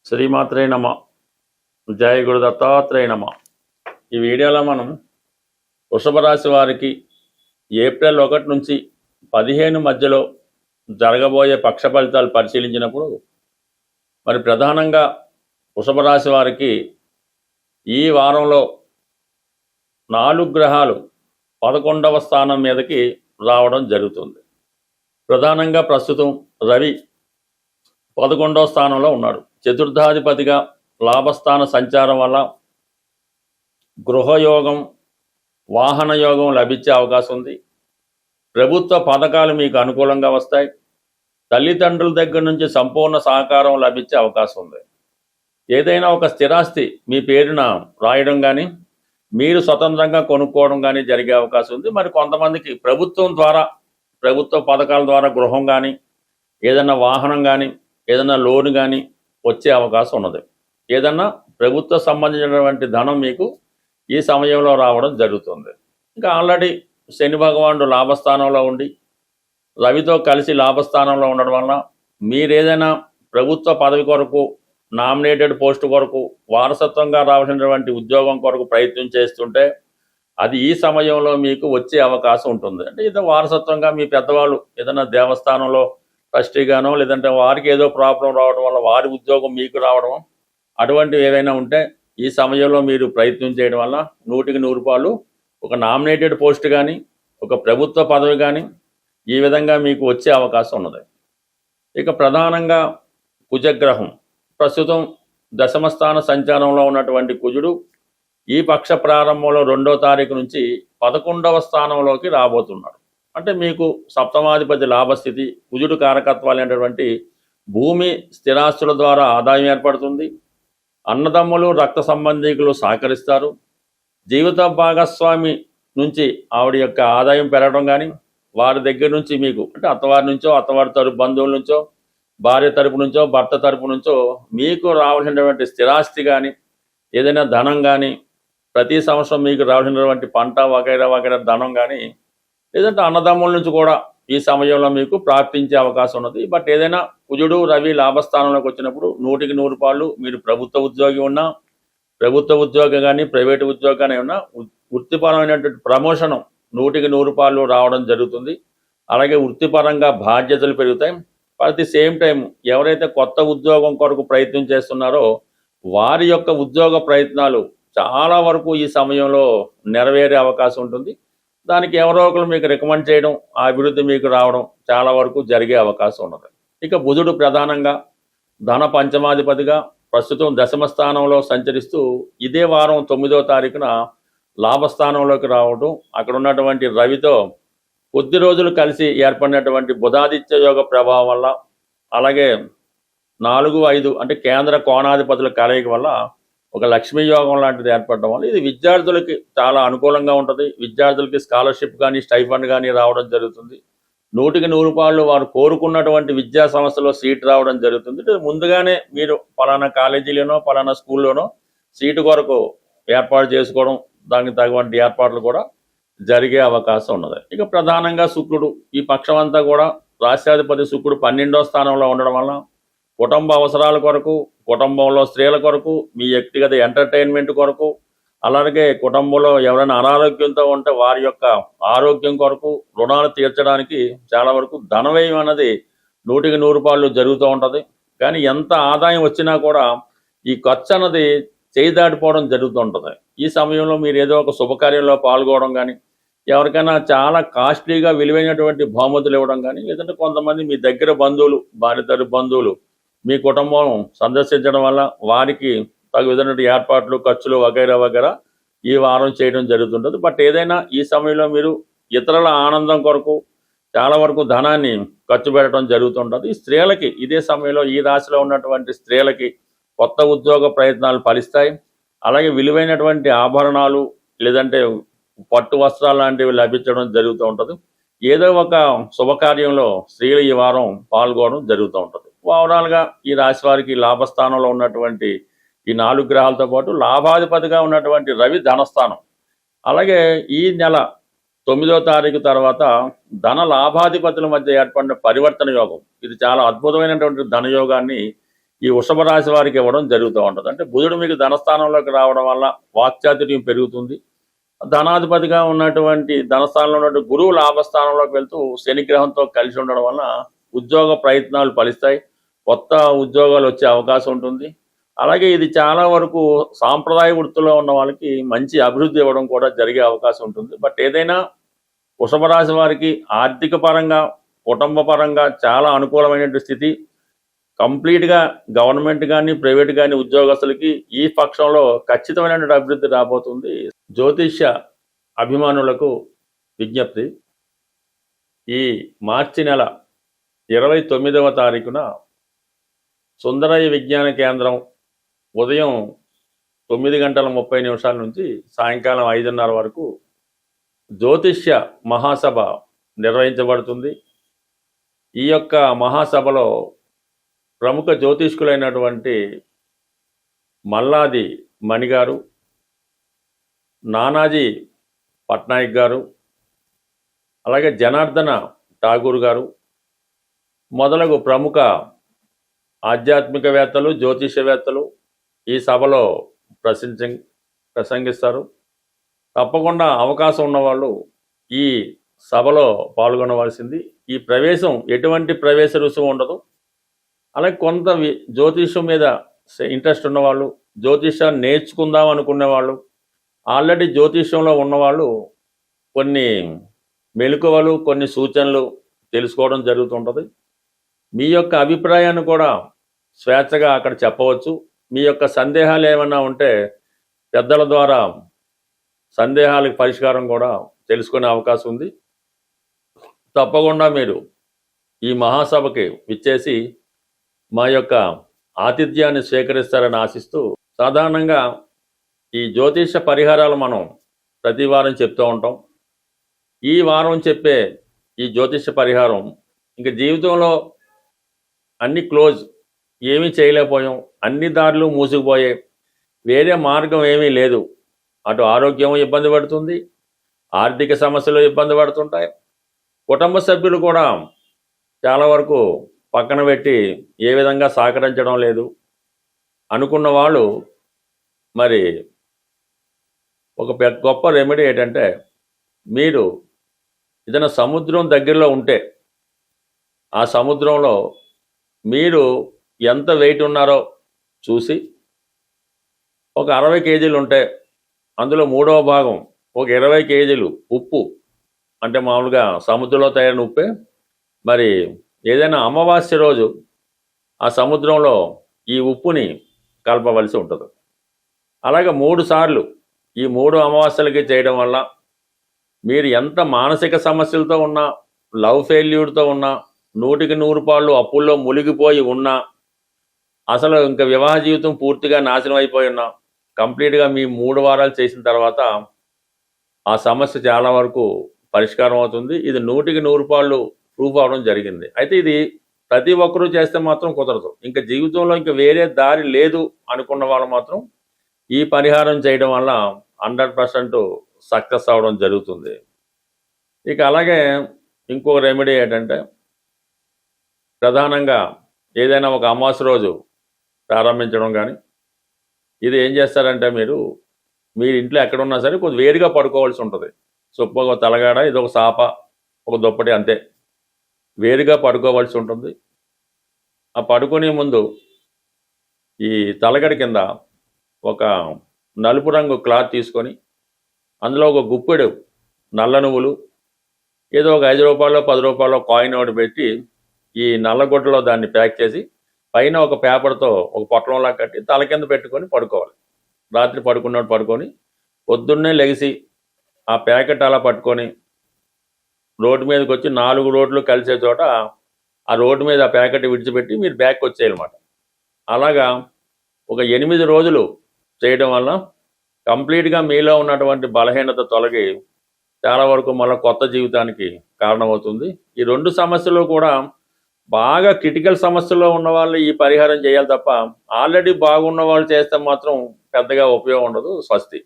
శ్రీమాత్రే నమ. జయ గురు దత్తాత్రేయ నమ. ఈ వీడియోలో మనం వృషభ రాశి వారికి ఏప్రిల్ 1 నుంచి 15 మధ్యలో జరగబోయే పక్ష ఫలితాలు పరిశీలించినప్పుడు మరి ప్రధానంగా వృషభ రాశి వారికి ఈ వారంలో 4 గ్రహాలు 11వ స్థానం మీదకి రావడం జరుగుతుంది. ప్రధానంగా ప్రస్తుతం రవి 11వ స్థానంలో ఉన్నాడు. చతుర్థాధిపతిగా లాభస్థాన సంచారం వల్ల గృహయోగం, వాహన యోగం లభించే అవకాశం ఉంది. ప్రభుత్వ పథకాలు మీకు అనుకూలంగా వస్తాయి. తల్లిదండ్రుల దగ్గర నుంచి సంపూర్ణ సహకారం లభించే అవకాశం ఉంది. ఏదైనా ఒక స్థిరాస్తి మీ పేరున రాయడం కానీ, మీరు స్వతంత్రంగా కొనుక్కోవడం కానీ జరిగే అవకాశం ఉంది. మరి కొంతమందికి ప్రభుత్వం ద్వారా, ప్రభుత్వ పథకాల ద్వారా గృహం కానీ, ఏదైనా వాహనం కానీ, ఏదైనా లోన్ కానీ వచ్చే అవకాశం ఉన్నది. ఏదన్నా ప్రభుత్వ సంబంధించినటువంటి ధనం మీకు ఈ సమయంలో రావడం జరుగుతుంది. ఇంకా ఆల్రెడీ శని భగవానుడు లాభస్థానంలో ఉండి రవితో కలిసి లాభస్థానంలో ఉండడం వలన మీరేదైనా ప్రభుత్వ పదవి కొరకు, నామినేటెడ్ పోస్టు కొరకు, వారసత్వంగా రావాల్సినటువంటి ఉద్యోగం కొరకు ప్రయత్నం చేస్తుంటే అది ఈ సమయంలో మీకు వచ్చే అవకాశం ఉంటుంది. అంటే ఇది వారసత్వంగా మీ పెద్దవాళ్ళు ఏదైనా దేవస్థానంలో ట్రస్టీగానో, లేదంటే వారికి ఏదో ప్రాబ్లం రావడం వల్ల వారి ఉద్యోగం మీకు రావడం, అటువంటివి ఏవైనా ఉంటే ఈ సమయంలో మీరు ప్రయత్నం చేయడం వల్ల 100కి 100 ఒక నామినేటెడ్ పోస్ట్ కానీ, ఒక ప్రభుత్వ పదవి కానీ ఈ విధంగా మీకు వచ్చే అవకాశం ఉన్నది. ఇక ప్రధానంగా కుజగ్రహం ప్రస్తుతం దశమస్థాన సంచారంలో ఉన్నటువంటి కుజుడు ఈ పక్ష ప్రారంభంలో 2వ తారీఖు నుంచి 11వ స్థానంలోకి రాబోతున్నాడు. అంటే మీకు సప్తమాధిపతి లాభస్థితి, కుజుడు కారకత్వాలు అనేటువంటి భూమి, స్థిరాస్తుల ద్వారా ఆదాయం ఏర్పడుతుంది. అన్నదమ్ములు, రక్త సంబంధికులు సహకరిస్తారు. జీవిత భాగస్వామి నుంచి ఆవిడ యొక్క ఆదాయం పెరగడం కానీ, వారి దగ్గర నుంచి మీకు అంటే అత్తవారి నుంచో, అత్తవారి తరపు బంధువుల నుంచో, భార్య తరపు నుంచో, భర్త తరపు నుంచో మీకు రావాల్సినటువంటి స్థిరాస్తి కానీ, ఏదైనా ధనం కానీ, ప్రతి సంవత్సరం మీకు రావాల్సినటువంటి పంట వగైరా వగైరా ధనం కానీ, లేదంటే అన్నదమ్ముల నుంచి కూడా ఈ సమయంలో మీకు ప్రాప్తించే అవకాశం ఉన్నది. బట్ ఏదైనా కుజుడు, రవి లాభస్థానంలోకి వచ్చినప్పుడు 100కి 100 మీరు ప్రభుత్వ ఉద్యోగి ఉన్నా, ప్రభుత్వ ఉద్యోగం కానీ, ప్రైవేటు ఉద్యోగం కానీ ఉన్నా వృత్తిపరమైనటువంటి ప్రమోషన్ 100కి 100 రావడం జరుగుతుంది. అలాగే వృత్తిపరంగా బాధ్యతలు పెరుగుతాయి. అట్ ది సేమ్ టైం ఎవరైతే కొత్త ఉద్యోగం కొరకు ప్రయత్నం చేస్తున్నారో వారి యొక్క ఉద్యోగ ప్రయత్నాలు చాలా వరకు ఈ సమయంలో నెరవేరే అవకాశం ఉంటుంది. దానికి ఎవరో ఒకరు మీకు రికమెండ్ చేయడం, ఆ అభివృద్ధి మీకు రావడం చాలా వరకు జరిగే అవకాశం ఉన్నది. ఇక బుధుడు ప్రధానంగా ధన పంచమాధిపతిగా ప్రస్తుతం దశమ స్థానంలో సంచరిస్తూ ఇదే వారం 9వ తారీఖున లాభస్థానంలోకి రావడం, అక్కడ ఉన్నటువంటి రవితో కొద్ది రోజులు కలిసి ఏర్పడినటువంటి బుధాదిత్య యోగ ప్రభావం వల్ల, అలాగే 4, 5 అంటే కేంద్ర కోణాధిపతుల కలయిక వల్ల ఒక లక్ష్మీ యోగం లాంటిది ఏర్పడడం వల్ల ఇది విద్యార్థులకి చాలా అనుకూలంగా ఉంటుంది. విద్యార్థులకి స్కాలర్షిప్ కానీ, స్టైఫండ్ కానీ రావడం జరుగుతుంది. 100కి 100 వారు కోరుకున్నటువంటి విద్యా సంస్థలో సీట్ రావడం జరుగుతుంది. ముందుగానే మీరు పలానా కాలేజీలోనో, పలానా స్కూల్లోనో సీటు కొరకు ఏర్పాటు చేసుకోవడం, దానికి తగినటువంటి ఏర్పాట్లు కూడా జరిగే అవకాశం ఉన్నది. ఇక ప్రధానంగా శుక్రుడు ఈ పక్షం అంతా కూడా రాష్ట్రాధిపతి శుక్రుడు 12వ స్థానంలో ఉండడం వల్ల కుటుంబ అవసరాల కొరకు, కుటుంబంలో స్త్రీల కొరకు, మీ వ్యక్తిగత ఎంటర్టైన్మెంట్ కొరకు, అలాగే కుటుంబంలో ఎవరైనా అనారోగ్యంతో ఉంటే వారి యొక్క ఆరోగ్యం కొరకు, రుణాలు తీర్చడానికి చాలా వరకు ధన వ్యయం అన్నది 100కి 100 జరుగుతూ ఉంటుంది. కానీ ఎంత ఆదాయం వచ్చినా కూడా ఈ ఖర్చు అన్నది చేయి దాటిపోవడం జరుగుతూ ఉంటుంది. ఈ సమయంలో మీరు ఏదో ఒక శుభకార్యంలో పాల్గొనడం కానీ, ఎవరికైనా చాలా కాస్ట్లీగా విలువైనటువంటి బహుమతులు ఇవ్వడం కానీ, లేదంటే కొంతమంది మీ దగ్గర బంధువులు, భార్య తరపు బంధువులు మీ కుటుంబం సందర్శించడం వల్ల వారికి తగు విధమైన ఏర్పాట్లు, ఖర్చులు వగైరా వగైరా ఈ వారం చేయడం జరుగుతుంటుంది. బట్ ఏదైనా ఈ సమయంలో మీరు ఇతరుల ఆనందం కొరకు చాలా వరకు ధనాన్ని ఖర్చు పెట్టడం జరుగుతుంటుంది. ఈ స్త్రీలకి ఇదే సమయంలో ఈ రాశిలో ఉన్నటువంటి స్త్రీలకి కొత్త ఉద్యోగ ప్రయత్నాలు ఫలిస్తాయి. అలాగే విలువైనటువంటి ఆభరణాలు, లేదంటే పట్టు వస్త్రాలు లాంటివి లభించడం జరుగుతూ ఉంటుంది. ఏదో ఒక శుభకార్యంలో స్త్రీలు ఈ వారం పాల్గొనడం జరుగుతూ ఉంటుంది. ఓవరాల్గా ఈ రాశి వారికి లాభస్థానంలో ఉన్నటువంటి ఈ 4 గ్రహాలతో పాటు లాభాధిపతిగా ఉన్నటువంటి రవి ధనస్థానం, అలాగే ఈ నెల 9వ తారీఖు తర్వాత ధన లాభాధిపతుల మధ్య ఏర్పడిన పరివర్తన యోగం, ఇది చాలా అద్భుతమైనటువంటి ధనయోగాన్ని ఈ వృషభ రాశి వారికి ఇవ్వడం జరుగుతూ ఉంటుంది. అంటే బుధుడు మీకు ధనస్థానంలోకి రావడం వల్ల వాక్చాతుర్యం పెరుగుతుంది. ధనాధిపతిగా ఉన్నటువంటి ధనస్థానంలో ఉన్నటువంటి గురువు లాభస్థానంలోకి వెళ్తూ శనిగ్రహంతో కలిసి ఉండడం వల్ల ఉద్యోగ ప్రయత్నాలు ఫలిస్తాయి. కొత్త ఉద్యోగాలు వచ్చే అవకాశం ఉంటుంది. అలాగే ఇది చాలా వరకు సాంప్రదాయ వృత్తిలో ఉన్న వాళ్ళకి మంచి అభివృద్ధి ఇవ్వడం కూడా జరిగే అవకాశం ఉంటుంది. బట్ ఏదైనా వృషభ రాశి వారికి ఆర్థిక పరంగా, కుటుంబ పరంగా చాలా అనుకూలమైనటువంటి స్థితి. కంప్లీట్గా గవర్నమెంట్ కానీ ప్రైవేట్ కానీ ఉద్యోగస్తులకి ఈ పక్షంలో ఖచ్చితమైనటువంటి అభివృద్ధి రాబోతుంది. జ్యోతిష్య అభిమానులకు విజ్ఞప్తి, ఈ మార్చి నెల 29వ తారీఖున సుందరయ్య విజ్ఞాన కేంద్రం ఉదయం 9:30 నుంచి సాయంకాలం 5:30 వరకు జ్యోతిష్య మహాసభ నిర్వహించబడుతుంది. ఈ యొక్క మహాసభలో ప్రముఖ జ్యోతిష్కులైనటువంటి మల్లాది మణిగారు, నానాజీ పట్నాయక్ గారు, అలాగే జనార్దన ఠాగూర్ గారు మొదలగు ప్రముఖ ఆధ్యాత్మికవేత్తలు, జ్యోతిష్యవేత్తలు ఈ సభలో ప్రసంగిస్తారు. తప్పకుండా అవకాశం ఉన్నవాళ్ళు ఈ సభలో పాల్గొనవలసింది. ఈ ప్రవేశం ఎటువంటి ప్రవేశ రుసుము ఉండదు. అలాగే కొంత జ్యోతిష్యం మీద ఇంట్రెస్ట్ ఉన్నవాళ్ళు, జ్యోతిష్యాన్ని నేర్చుకుందాం అనుకునే వాళ్ళు, ఆల్రెడీ జ్యోతిష్యంలో ఉన్నవాళ్ళు కొన్ని మెలకువలు, కొన్ని సూచనలు తెలుసుకోవడం జరుగుతుంటుంది. మీ యొక్క అభిప్రాయాన్ని కూడా స్వేచ్ఛగా అక్కడ చెప్పవచ్చు. మీ యొక్క సందేహాలు ఏమైనా ఉంటే పెద్దల ద్వారా సందేహాలకు పరిష్కారం కూడా తెలుసుకునే అవకాశం ఉంది. తప్పకుండా మీరు ఈ మహాసభకి విచ్చేసి మా యొక్క ఆతిథ్యాన్ని స్వీకరిస్తారని ఆశిస్తూ, సాధారణంగా ఈ జ్యోతిష పరిహారాలు మనం ప్రతి వారం చెప్తూ ఉంటాం. ఈ వారం చెప్పే ఈ జ్యోతిష పరిహారం ఇంక జీవితంలో అన్ని క్లోజ్, ఏమీ చేయలేకపోయాం, అన్ని దారులు మూసుకుపోయాయి, వేరే మార్గం ఏమీ లేదు. అటు ఆరోగ్యం ఇబ్బంది పడుతుంది, ఆర్థిక సమస్యలు ఇబ్బంది పడుతుంటాయి, కుటుంబ సభ్యులు కూడా చాలా వరకు పక్కన పెట్టి ఏ విధంగా సహకరించడం లేదు అనుకున్న వాళ్ళు, మరి ఒక గొప్ప రెమెడీ ఏంటంటే, మీరు ఏదైనా సముద్రం దగ్గరలో ఉంటే ఆ సముద్రంలో మీరు ఎంత వెయిట్ ఉన్నారో చూసి, ఒక 60 కేజీలు ఉంటే అందులో 3వ భాగం ఒక 20 కేజీలు ఉప్పు, అంటే మామూలుగా సముద్రంలో తయారైన ఉప్పే, మరి ఏదైనా అమావాస్య రోజు ఆ సముద్రంలో ఈ ఉప్పుని కలపవలసి ఉంటుంది. అలాగే 3 సార్లు ఈ 3 అమావాస్యలకి చేయడం వల్ల మీరు ఎంత మానసిక సమస్యలతో ఉన్నా, లవ్ ఫెయిల్యూర్తో ఉన్నా, 100% అప్పుల్లో మునిగిపోయి ఉన్నా, అసలు ఇంకా వివాహ జీవితం పూర్తిగా నాశనం అయిపోయి ఉన్నా, కంప్లీట్గా మీ 3 వారాలు చేసిన తర్వాత ఆ సమస్య చాలా వరకు పరిష్కారం అవుతుంది. ఇది 100% ప్రూఫ్ అవడం జరిగింది. అయితే ఇది ప్రతి ఒక్కరూ చేస్తే మాత్రం కుదరదు. ఇంకా జీవితంలో ఇంకా వేరే దారి లేదు అనుకున్న వాళ్ళు మాత్రం ఈ పరిహారం చేయడం వల్ల 100% సక్సెస్ అవడం జరుగుతుంది. ఇక అలాగే ఇంకొక రెమెడీ ఏంటంటే, ప్రధానంగా ఏదైనా ఒక అమావాస్య రోజు ప్రారంభించడం కానీ, ఇది ఏం చేస్తారంటే, మీరు ఇంట్లో ఎక్కడున్నా సరే కొద్దిగా వేడిగా పడుకోవాల్సి ఉంటుంది. ఒక తలగాడ, ఇది ఒక సాప, ఒక దుప్పటి, అంతే వేడిగా పడుకోవాల్సి ఉంటుంది. ఆ పడుకునే ముందు ఈ తలగడి కింద ఒక నలుపు రంగు క్లాత్ తీసుకొని అందులో ఒక గుప్పెడు నల్ల నువ్వులు, ఏదో ఒక 5 రూపాయలు 10 రూపాయలు కాయిన్ ఒకటి పెట్టి ఈ నల్లగొడ్డలో దాన్ని ప్యాక్ చేసి పైన ఒక పేపర్తో ఒక పొట్లంలా కట్టి తల కింద పెట్టుకొని పడుకోవాలి. రాత్రి పడుకున్నట్టు పడుకొని పొద్దున్నే లెగిసి ఆ ప్యాకెట్ అలా పట్టుకొని రోడ్డు మీదకి వచ్చి 4 రోడ్లు కలిసే చోట ఆ రోడ్డు మీద ఆ ప్యాకెట్ విడిచిపెట్టి మీరు బ్యాక్ వచ్చేయాలన్నమాట. అలాగా ఒక 8 రోజులు చేయడం వల్ల కంప్లీట్గా మీలో ఉన్నటువంటి బలహీనత తొలగి చాలా వరకు మళ్ళీ కొత్త జీవితానికి కారణమవుతుంది. ఈ 2 సమస్యలు కూడా బాగా క్రిటికల్ సమస్యల్లో ఉన్న వాళ్ళు ఈ పరిహారం చేయాలి తప్ప, ఆల్రెడీ బాగున్న వాళ్ళు చేస్తే మాత్రం పెద్దగా ఉపయోగం ఉండదు. స్వస్తి.